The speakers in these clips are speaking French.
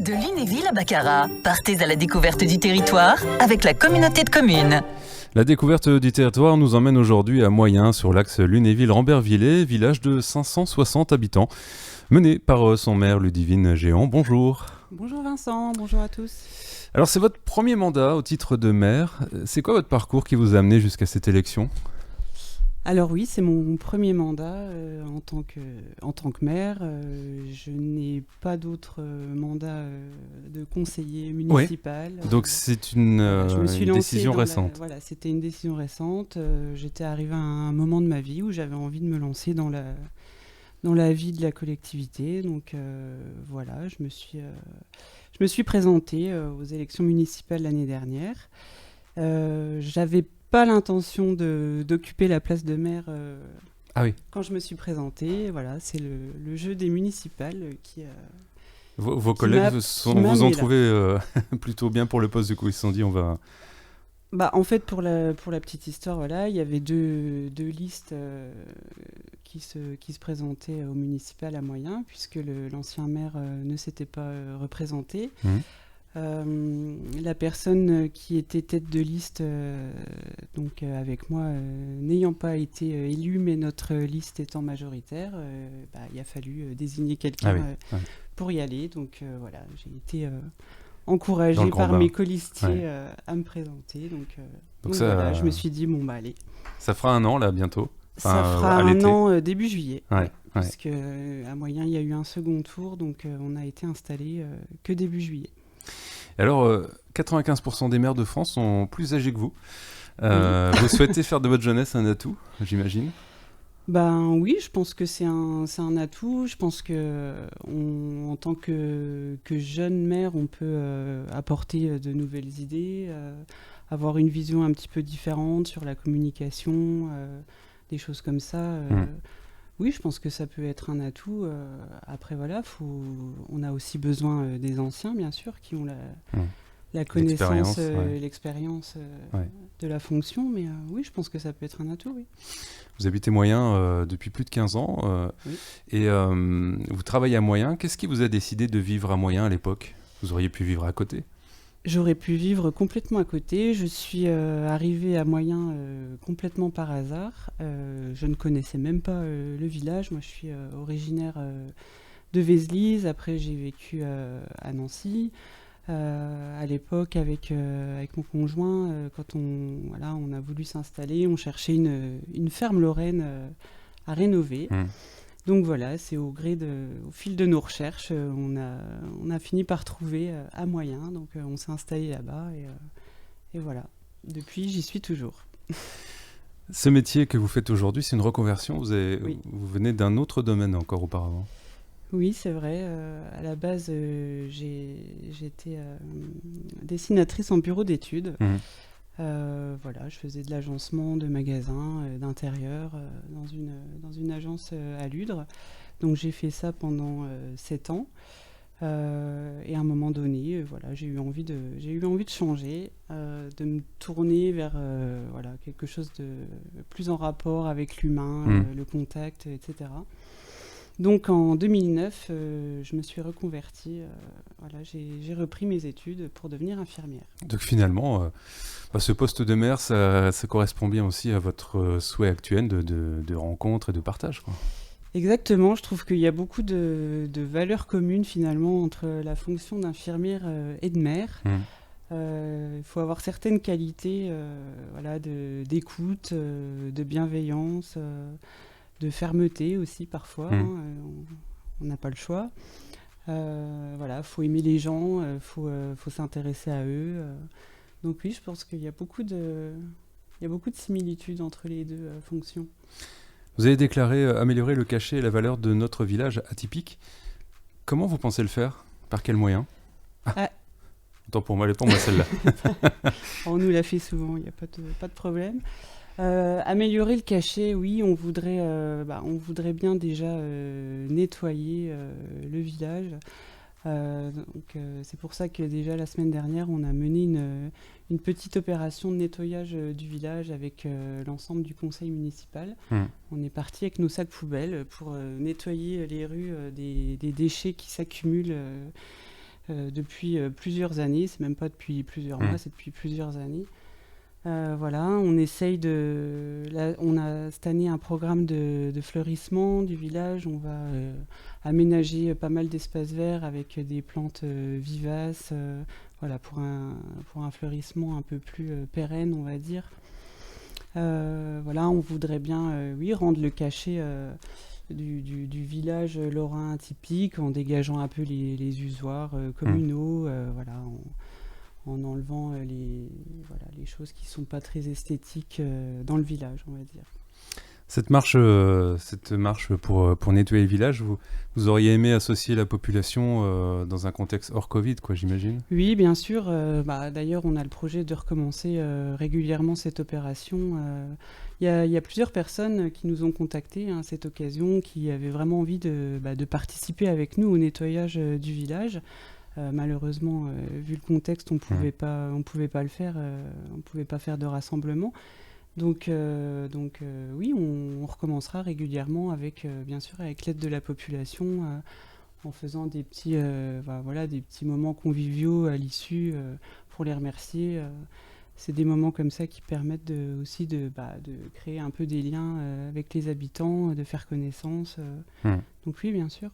De Lunéville à Baccarat, partez à la découverte du territoire avec la communauté de communes. La découverte du territoire nous emmène aujourd'hui à Moyens, sur l'axe Lunéville-Rambervillers, village de 560 habitants, mené par son maire Ludivine Géant. Bonjour. Bonjour Vincent, bonjour à tous. Alors c'est votre premier mandat au titre de maire. C'est quoi votre parcours qui vous a amené jusqu'à cette élection ? Alors oui, c'est mon premier mandat en tant que maire. Je n'ai pas d'autre mandat de conseiller municipal. Oui. Donc c'est une décision récente. Voilà, c'était une décision récente. J'étais arrivée à un moment de ma vie où j'avais envie de me lancer dans la vie de la collectivité. Donc voilà, je me suis présentée aux élections municipales l'année dernière. J'avais pas l'intention d'occuper la place de maire quand je me suis présentée. Voilà, c'est le jeu des municipales qui... Vos collègues vous ont trouvé plutôt bien pour le poste, du coup ils se sont dit on va... En fait, pour la petite histoire, voilà, il y avait deux listes qui se présentaient au municipal à Moyens, puisque l'ancien maire ne s'était pas représenté. La personne qui était tête de liste avec moi n'ayant pas été élue, mais notre liste étant majoritaire, il a fallu désigner quelqu'un pour y aller. Donc voilà, j'ai été encouragée par mes colistiers à me présenter. Donc ça, voilà, je me suis dit, allez. Ça fera un an là bientôt. Ça fera un an début juillet. Puisque à Moyens, il y a eu un second tour, donc on a été installé que début juillet. Alors, 95% des maires de France sont plus âgés que vous. Vous souhaitez faire de votre jeunesse un atout, j'imagine ? Oui, je pense que c'est un atout. Je pense qu'en tant que jeune maire, on peut apporter de nouvelles idées, avoir une vision un petit peu différente sur la communication, des choses comme ça. Oui, je pense que ça peut être un atout. Après, voilà, on a aussi besoin des anciens, bien sûr, qui ont la connaissance, l'expérience de la fonction. Mais oui, je pense que ça peut être un atout, oui. Vous habitez Moyens depuis plus de 15 ans et vous travaillez à Moyens. Qu'est-ce qui vous a décidé de vivre à Moyens à l'époque ? Vous auriez pu vivre à côté ? J'aurais pu vivre complètement à côté. Je suis arrivée à Moyens complètement par hasard. Je ne connaissais même pas le village. Moi, je suis originaire de Vézelise. Après, j'ai vécu à Nancy. À l'époque, avec mon conjoint, quand on a voulu s'installer, on cherchait une ferme lorraine à rénover. Donc voilà, c'est au fil de nos recherches, on a fini par trouver à Moyens. Donc on s'est installé là-bas et voilà. Depuis, j'y suis toujours. Ce métier que vous faites aujourd'hui, c'est une reconversion. Oui. Vous venez d'un autre domaine encore auparavant. Oui, c'est vrai. À la base, j'étais dessinatrice en bureau d'études. Voilà, je faisais de l'agencement de magasins, d'intérieur, dans une agence à Ludre. Donc j'ai fait ça pendant 7 ans. Et à un moment donné, voilà, j'ai eu envie de changer, de me tourner vers quelque chose de plus en rapport avec l'humain, le contact, etc. Donc en 2009, je me suis reconvertie. J'ai repris mes études pour devenir infirmière. Donc finalement, ce poste de maire, ça correspond bien aussi à votre souhait actuel de rencontre et de partage, quoi. Exactement, je trouve qu'il y a beaucoup de valeurs communes finalement entre la fonction d'infirmière et de maire. Il faut avoir certaines qualités d'écoute, de bienveillance, de fermeté aussi parfois. On n'a pas le choix. Faut aimer les gens, faut s'intéresser à eux. Donc oui, je pense qu'il y a beaucoup de similitudes entre les deux fonctions. Vous avez déclaré améliorer le cachet et la valeur de notre village atypique. Comment vous pensez le faire ? Par quels moyens ? Autant pour moi, elle est pour moi celle-là. On nous l'a fait souvent, il n'y a pas de problème. Améliorer le cachet, oui, on voudrait bien déjà nettoyer le village. C'est pour ça que déjà la semaine dernière, on a mené une petite opération de nettoyage du village avec l'ensemble du conseil municipal. On est parti avec nos sacs poubelles pour nettoyer les rues des déchets qui s'accumulent depuis plusieurs années. C'est même pas depuis plusieurs mois, c'est depuis plusieurs années. Voilà, on essaye on a cette année un programme de fleurissement du village. On va aménager pas mal d'espaces verts avec des plantes vivaces, voilà, pour un fleurissement un peu plus pérenne, on va dire. Voilà, on voudrait bien, rendre le cachet du village lorrain typique en dégageant un peu les usoirs communaux, voilà, en enlevant les choses qui ne sont pas très esthétiques dans le village, on va dire. Cette marche pour nettoyer le village, vous auriez aimé associer la population dans un contexte hors Covid, quoi, j'imagine ? Oui, bien sûr. D'ailleurs, on a le projet de recommencer régulièrement cette opération. Il y a plusieurs personnes qui nous ont contactés à cette occasion, qui avaient vraiment envie de participer avec nous au nettoyage du village. Malheureusement, vu le contexte, on pouvait pas le faire. On pouvait pas faire de rassemblement. Donc oui, on recommencera régulièrement bien sûr avec l'aide de la population, en faisant des petits moments conviviaux à l'issue pour les remercier. C'est des moments comme ça qui permettent aussi de créer un peu des liens avec les habitants, de faire connaissance. Donc oui, bien sûr.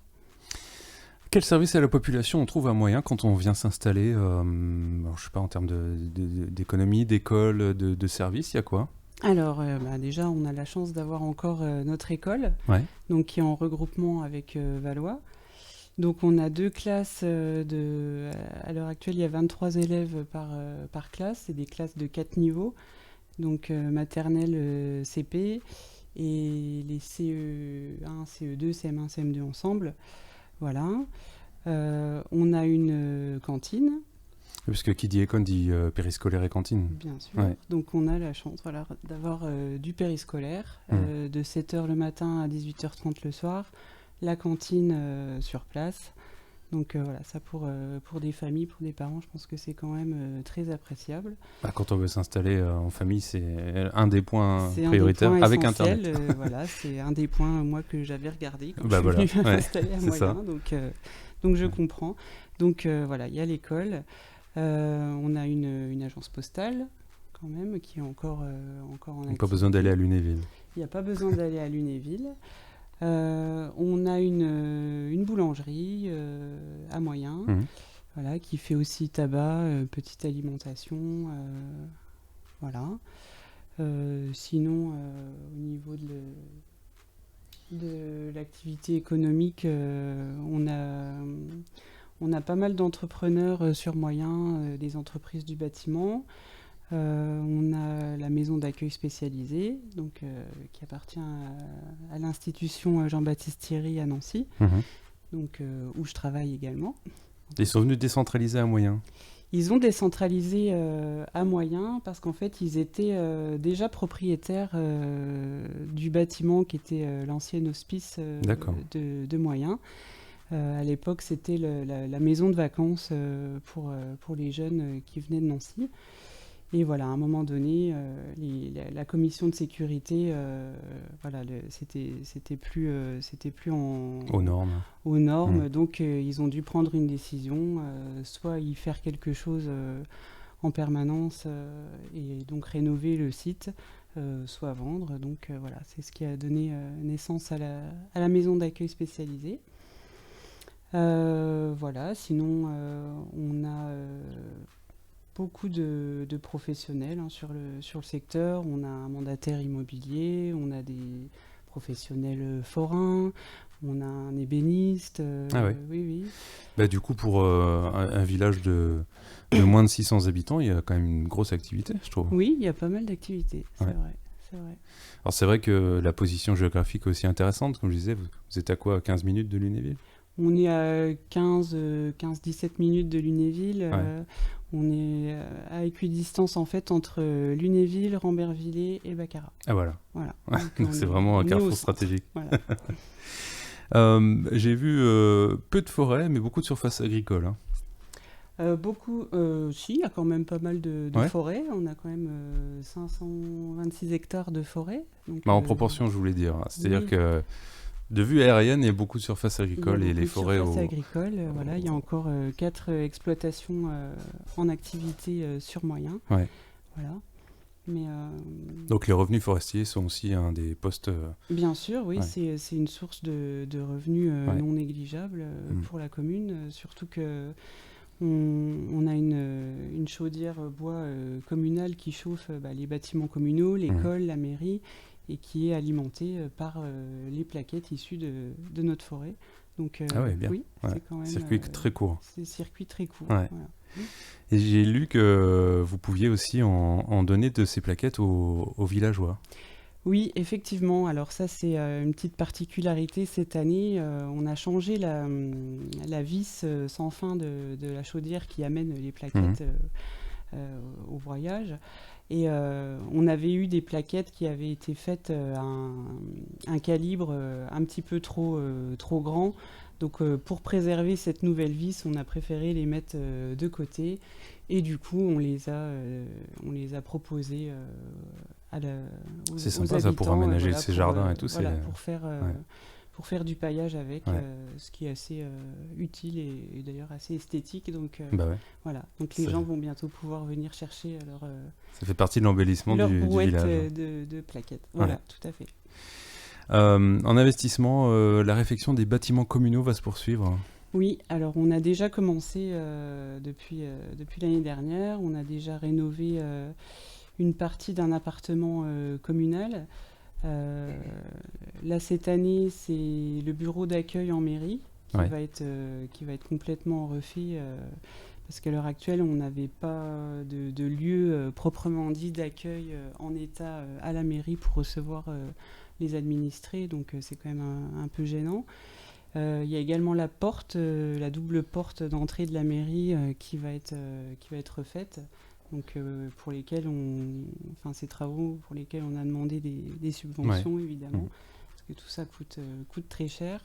Quel service à la population on trouve à Moyens quand on vient s'installer alors, je sais pas, en termes d'économie, d'école, de services, il y a quoi ? Alors, déjà, on a la chance d'avoir encore notre école, donc, qui est en regroupement avec Valois. Donc, on a 2 classes. À l'heure actuelle, il y a 23 élèves par classe. C'est des classes de 4 niveaux, donc maternelle, CP, et les CE1, CE2, CM1, CM2 ensemble. Voilà. On a une cantine. Parce que qui dit école dit périscolaire et cantine. Bien sûr. Ouais. Donc on a la chance d'avoir du périscolaire, de 7h le matin à 18h30 le soir, la cantine sur place. Donc voilà, ça pour des familles, pour des parents, je pense que c'est quand même très appréciable. Quand on veut s'installer en famille, c'est un des points prioritaires avec Internet. Voilà, c'est un des points, moi, que j'avais regardé quand je suis venue m'installer à Moyens. Donc je comprends. Donc voilà, il y a l'école. On a une agence postale quand même qui est encore en activité. Pas besoin d'aller à Lunéville. Il n'y a pas besoin d'aller à Lunéville. On a une boulangerie à Moyens, voilà, qui fait aussi tabac, petite alimentation, voilà. Sinon, au niveau de l'activité économique, on a pas mal d'entrepreneurs sur Moyens, des entreprises du bâtiment. On a la maison d'accueil spécialisée, donc, qui appartient à l'institution Jean-Baptiste Thierry à Nancy, donc, où je travaille également. Ils sont venus décentraliser à Moyens. Ils ont décentralisé à Moyens parce qu'en fait, ils étaient déjà propriétaires du bâtiment qui était l'ancien hospice de Moyens. À l'époque, c'était la maison de vacances pour les jeunes qui venaient de Nancy. Et voilà, à un moment donné, la commission de sécurité, c'était plus aux normes. Donc ils ont dû prendre une décision, soit y faire quelque chose en permanence et donc rénover le site, soit vendre. Donc voilà, c'est ce qui a donné naissance à la maison d'accueil spécialisée. Voilà, sinon on a beaucoup de professionnels sur le secteur. On a un mandataire immobilier, on a des professionnels forains, on a un ébéniste. Oui. Du coup, pour un village de moins de 600 habitants, il y a quand même une grosse activité, je trouve. Oui, il y a pas mal d'activités, c'est vrai. Alors c'est vrai que la position géographique est aussi intéressante. Comme je disais, vous êtes à quoi, 15 minutes de Lunéville ? On est à 15-17 minutes de Lunéville. On est à équidistance en fait entre Lunéville, Rambervillers et Baccarat. Ah voilà. Donc c'est vraiment un carrefour stratégique. Voilà. J'ai vu peu de forêts, mais beaucoup de surfaces agricoles. Si, il y a quand même pas mal de forêts. On a quand même 526 hectares de forêt. Donc, en proportion, je voulais dire. C'est-à-dire que De vue aérienne, il y a beaucoup de surfaces agricoles Il y a et les beaucoup de forêts surfaces agricoles, voilà, il y a encore 4 exploitations en activité sur Moyen. Ouais. Voilà. Mais, Donc les revenus forestiers sont aussi un des postes... bien sûr, oui, Ouais. c'est une source de revenus Ouais. non négligeable Mm. pour la commune, surtout que on a une chaudière bois communale qui chauffe les bâtiments communaux, l'école, la mairie, et qui est alimentée par les plaquettes issues de notre forêt. Donc Ah ouais, bien. oui, Ouais. c'est quand même Circuit très court. c'est circuit très court. Ouais. Voilà. Et j'ai lu que vous pouviez aussi en donner de ces plaquettes aux villageois. Oui, effectivement. Alors ça, c'est une petite particularité cette année. On a changé la vis sans fin de la chaudière qui amène les plaquettes au voyage. Et on avait eu des plaquettes qui avaient été faites à un calibre un petit peu trop grand. Donc pour préserver cette nouvelle vis, on a préféré les mettre de côté. Et du coup, on les a proposées C'est aux sympa ça pour habitants, aménager voilà, ses pour, jardins et tout. voilà, c'est... pour faire du paillage avec, Ouais. ce qui est assez utile et d'ailleurs assez esthétique. Donc Bah ouais. voilà, donc les Ça- gens vont bientôt pouvoir venir chercher Ça fait partie de l'embellissement leur du brouette village. de plaquettes. Voilà, Ouais. tout à fait. En investissement, la réfection des bâtiments communaux va se poursuivre. Oui, alors on a déjà commencé depuis l'année dernière. On a déjà rénové une partie d'un appartement communal. Là, cette année, c'est le bureau d'accueil en mairie qui Ouais. va être complètement refait. Parce qu'à l'heure actuelle, on n'avait pas de lieu proprement dit d'accueil en état à la mairie pour recevoir les administrés. Donc c'est quand même un peu gênant. Il y a également la porte, la double porte d'entrée de la mairie qui va être refaite. Donc pour lesquels ces travaux pour lesquels on a demandé des subventions évidemment, parce que tout ça coûte très cher.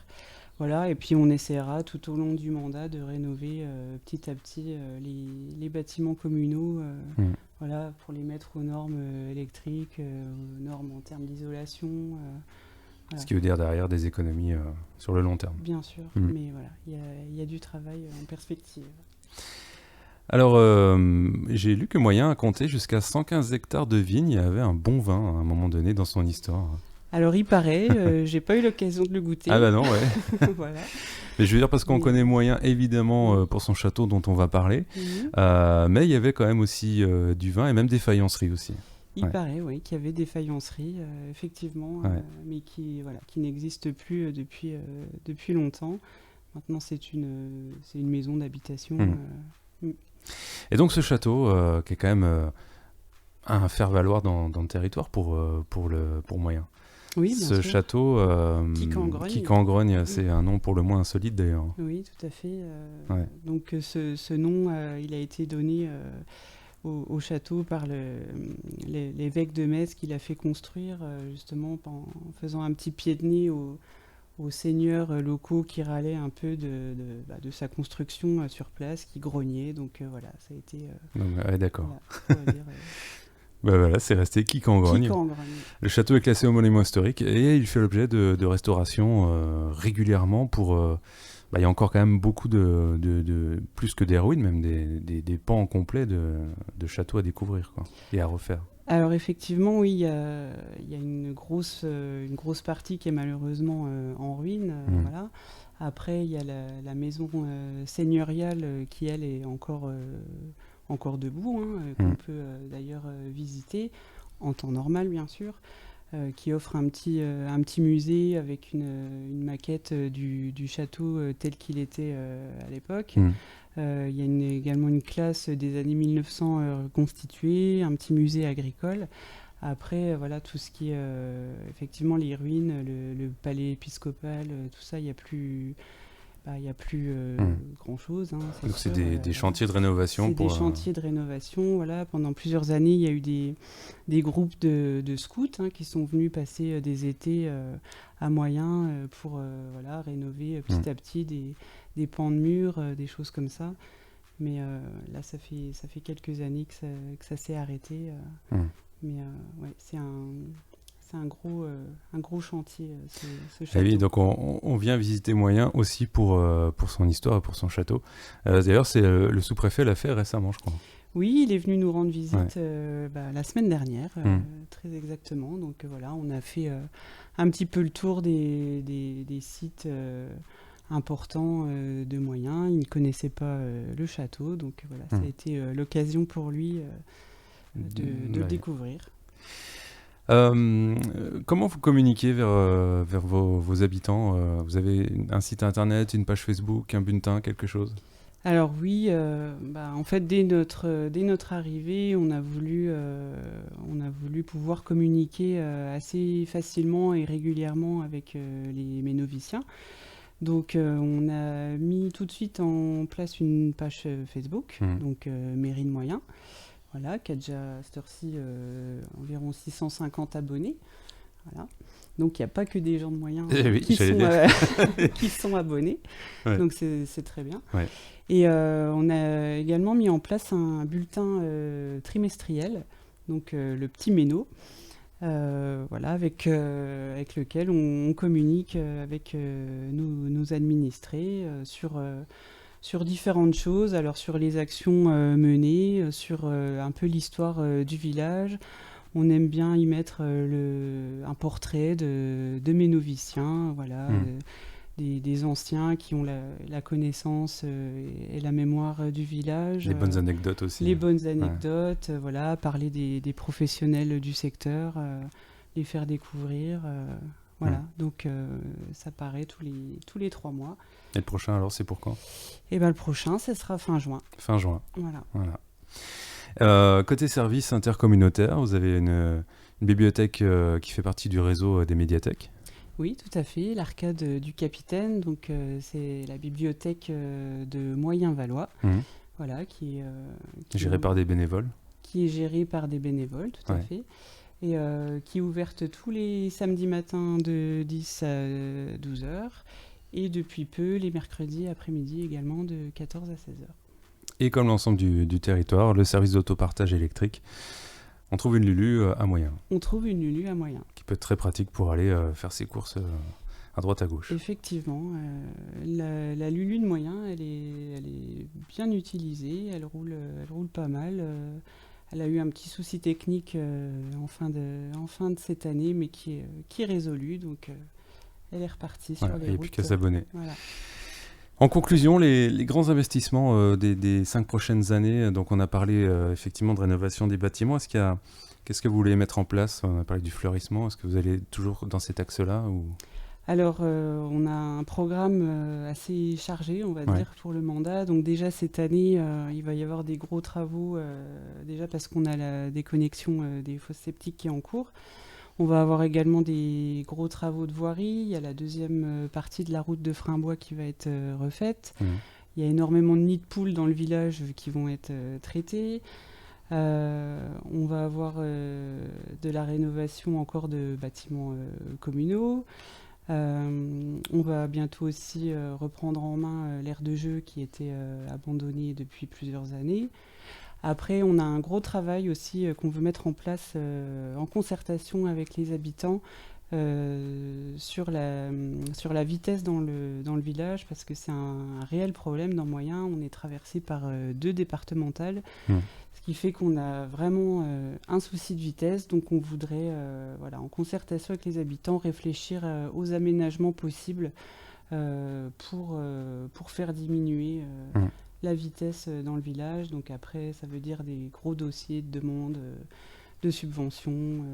Voilà, et puis on essaiera tout au long du mandat de rénover petit à petit les bâtiments communaux, voilà, pour les mettre aux normes électriques, aux normes en termes d'isolation. Voilà. Ce qui veut dire derrière des économies sur le long terme. Bien sûr, mais voilà, il y a du travail en perspective. Alors, j'ai lu que Moyen a compté jusqu'à 115 hectares de vignes et avait un bon vin à un moment donné dans son histoire. Alors il paraît, j'ai pas eu l'occasion de le goûter. Ah bah non, ouais. Voilà. Mais je veux dire parce qu'on Oui. connaît Moyen évidemment pour son château dont on va parler, mais il y avait quand même aussi du vin et même des faïenceries aussi. Il paraît, oui, qu'il y avait des faïenceries, effectivement, mais qui n'existent plus depuis longtemps. Maintenant, c'est une maison d'habitation. Et donc ce château, qui est quand même un faire-valoir dans le territoire pour Moyen. Oui, bien Ce sûr. château, Quicangrogne, c'est un nom pour le moins insolite d'ailleurs. Oui, tout à fait. Donc ce nom, il a été donné au château par l'évêque de Metz qui l'a fait construire justement en faisant un petit pied de nez aux seigneurs locaux qui râlaient un peu de sa construction sur place, qui grognaient. Donc voilà, ça a été... d'accord. Voilà, on va dire, bah voilà, c'est resté Quicangrogne. Le château est classé au monument historique et il fait l'objet de restauration régulièrement pour... il y a encore quand même beaucoup de plus que des ruines, même des pans complets de châteaux à découvrir et à refaire. Alors effectivement, oui, il y a une grosse partie qui est malheureusement en ruine. Voilà. Après, il y a la maison seigneuriale qui, elle, est encore debout, qu'on peut d'ailleurs visiter, en temps normal, bien sûr, qui offre un petit musée avec une maquette du château tel qu'il était à l'époque. Il y a également une classe des années 1900 constituée, un petit musée agricole. Après, voilà, tout ce qui est effectivement les ruines, le palais épiscopal, tout ça, il n'y a plus grand-chose. Donc c'est des chantiers de rénovation. C'est des chantiers de rénovation. Voilà. Pendant plusieurs années, il y a eu des groupes de scouts qui sont venus passer des étés à Moyen pour rénover petit à petit des pans de murs, des choses comme ça. Mais là, ça fait quelques années que ça s'est arrêté. Mais ouais, c'est c'est un gros chantier, ce Ah oui, château. donc on vient visiter Moyen aussi pour son histoire et pour son château. D'ailleurs, c'est le sous-préfet l'a fait récemment, je crois. Oui, il est venu nous rendre visite la semaine dernière, Mm. très exactement. Donc voilà, on a fait un petit peu le tour des sites importants de Moyen. Il ne connaissait pas le château, donc voilà, ça a été l'occasion pour lui de le découvrir. Comment vous communiquez vers vos habitants vous avez un site internet, une page Facebook, un bulletin, quelque chose? Alors oui, en fait, dès notre arrivée, on a voulu pouvoir communiquer assez facilement et régulièrement avec mes noviciens. Donc on a mis tout de suite en place une page Facebook, donc Mairie de Moyen, voilà, qui a déjà à cette heure-ci environ 650 abonnés. Voilà. Donc il n'y a pas que des gens de Moyen qui sont abonnés, Ouais. donc c'est très bien. Ouais. Et on a également mis en place un bulletin trimestriel, donc le petit Méno, voilà, avec lequel on communique avec nos administrés sur différentes choses, alors sur les actions menées, sur un peu l'histoire du village. On aime bien y mettre un portrait de mes noviciens, voilà, des anciens qui ont la connaissance et la mémoire du village. Les bonnes anecdotes aussi. Les bonnes anecdotes, voilà, parler des professionnels du secteur, les faire découvrir. Voilà, donc ça paraît tous les 3 mois. Et le prochain, alors, c'est pour quand? Et le prochain, ce sera fin juin. Fin juin. Voilà. Côté service intercommunautaire, vous avez une bibliothèque qui fait partie du réseau des médiathèques. Oui, tout à fait. L'Arcade du Capitaine, donc c'est la bibliothèque de Moyen-Valois, voilà, qui est gérée par des bénévoles. Qui est gérée par des bénévoles, tout à fait. Et qui est ouverte tous les samedis matins de 10 à 12 heures. Et depuis peu, les mercredis après-midi également de 14 à 16 heures. Et comme l'ensemble du territoire, le service d'autopartage électrique, on trouve une Lulu à Moyen. On trouve une Lulu à Moyen. Qui peut être très pratique pour aller faire ses courses à droite à gauche. Effectivement. La Lulu de Moyen, elle est bien utilisée, elle roule pas mal. Elle a eu un petit souci technique en fin de cette année, mais qui est résolu. Donc elle est repartie sur les routes. Il n'y a plus qu'à s'abonner. Voilà. En conclusion, les grands investissements des 5 prochaines années, donc on a parlé effectivement de rénovation des bâtiments. Qu'est-ce que vous voulez mettre en place? On a parlé du fleurissement. Est-ce que vous allez toujours dans cet axe-là ou... Alors, on a un programme assez chargé, on va dire, pour le mandat. Donc déjà, cette année, il va y avoir des gros travaux, déjà parce qu'on a la déconnexion des fosses septiques qui est en cours. On va avoir également des gros travaux de voirie. Il y a la deuxième partie de la route de Frimbois qui va être refaite. Il y a énormément de nids de poules dans le village qui vont être traités. On va avoir de la rénovation encore de bâtiments communaux. On va bientôt aussi reprendre en main l'aire de jeu qui était abandonnée depuis plusieurs années. Après, on a un gros travail aussi qu'on veut mettre en place en concertation avec les habitants sur la vitesse dans le village, parce que c'est un réel problème dans Moyen. On est traversé par 2 départementales, ce qui fait qu'on a vraiment un souci de vitesse. Donc on voudrait, en concertation avec les habitants, réfléchir aux aménagements possibles pour faire diminuer la vitesse dans le village. Donc après, ça veut dire des gros dossiers de demande de subventions.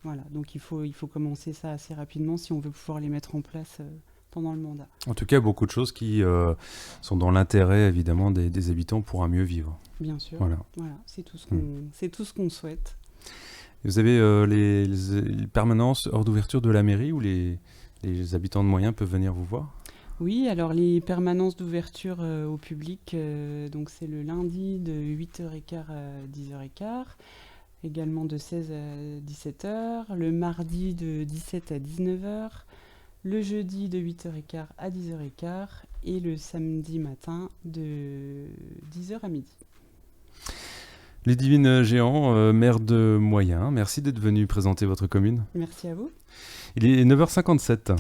Voilà. Donc il faut commencer ça assez rapidement si on veut pouvoir les mettre en place pendant le mandat. En tout cas, beaucoup de choses qui sont dans l'intérêt évidemment des habitants pour un mieux vivre. Bien sûr. Voilà. C'est tout ce qu'on souhaite. Vous avez les permanences hors d'ouverture de la mairie où les habitants de Moyen peuvent venir vous voir? Oui, alors les permanences d'ouverture au public, donc c'est le lundi de 8h15 à 10h15, également de 16 à 17h, le mardi de 17 à 19h, le jeudi de 8h15 à 10h15 et le samedi matin de 10h à midi. Ludivine Géant, maire de Moyen, merci d'être venue présenter votre commune. Merci à vous. Il est 9h57.